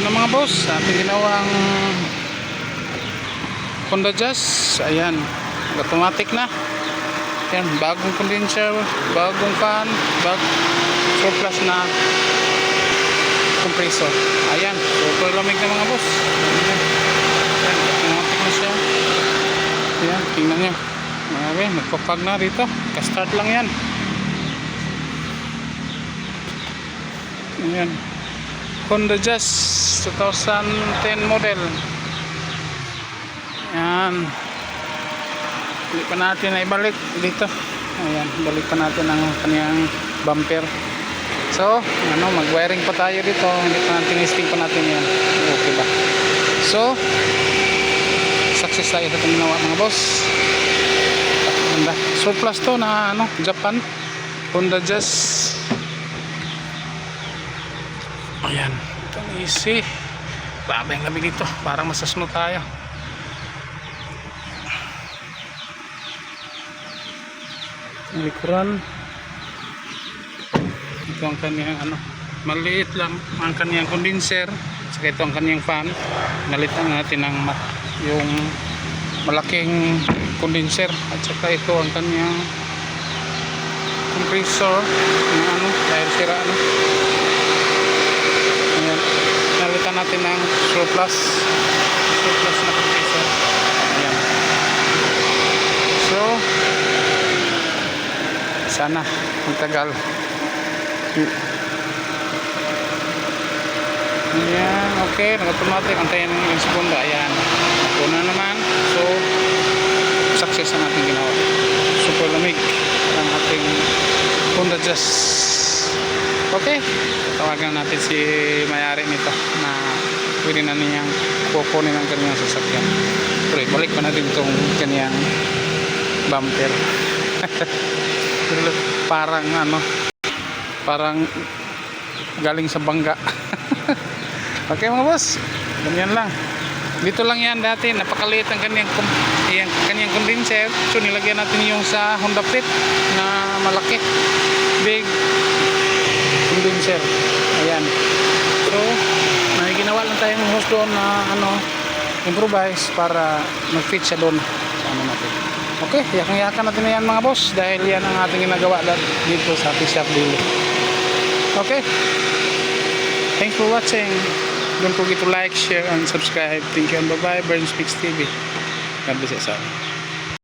ano mga boss, ating ginawang Honda Jazz. Ayan, automatic na. Ayan, bagong condenser, bagong fan, surplus na compressor. Ayan, super lamig na mga boss. Ayan, automatic na siya. Ayan, tingnan nyo. Okay, nagpapag na rito. Ka-start lang yan. Ayan, Honda Jazz 2010 model. Ayan, hindi pa natin na ibalik dito. Ayan, balik pa natin ang kanyang bumper. So, mag-wiring pa tayo dito. Hindi pa natin, testing pa natin yan. Okay ba? So, success tayo sa ginawa mga boss. Ganda. Surplus to na Japan Honda Jazz. Ayan, itong easy. Grabe ang lamig dito, parang masasno tayo. Ang likuran, ito ang kanyang maliit lang ang kanyang condenser, saka ito ang kanyang fan. Nalitan natin ng yung malaking condenser, at saka ito ang kanyang compressor na dahil sira Ayan, nalitan natin ng surplus na compressor. Ayan. So, sana magtagal. Ayan, okay, nag-automatic. Antayin ng ilang segundo. Ayan, una naman. So, success ang ating ginawa. Super lamig ang ating Honda Jazz. Okay, tawagan natin si may-ari nito na pwede na niyang kukunin ang kanyang sasakyan. Pero balik pa na din itong kanyang bumper. Parang galing sa bangga. Okay mga boss, ganyan lang. Dito lang yan dati, napakaliit ang kanyang condenser. So nilagyan natin yung sa Honda Fit na malaki, big condenser. Ayan. So may ginawa lang tayong hose doon na improvise para mag-fit siya doon sa natin. Okay, yakan natin na yan mga boss, dahil yan ang ating ginagawa dito sa P-Shop Daily. Okay, thanks for watching. Don't forget to like, share, and subscribe. Thank you and bye-bye. Burns Mix TV. God bless you all.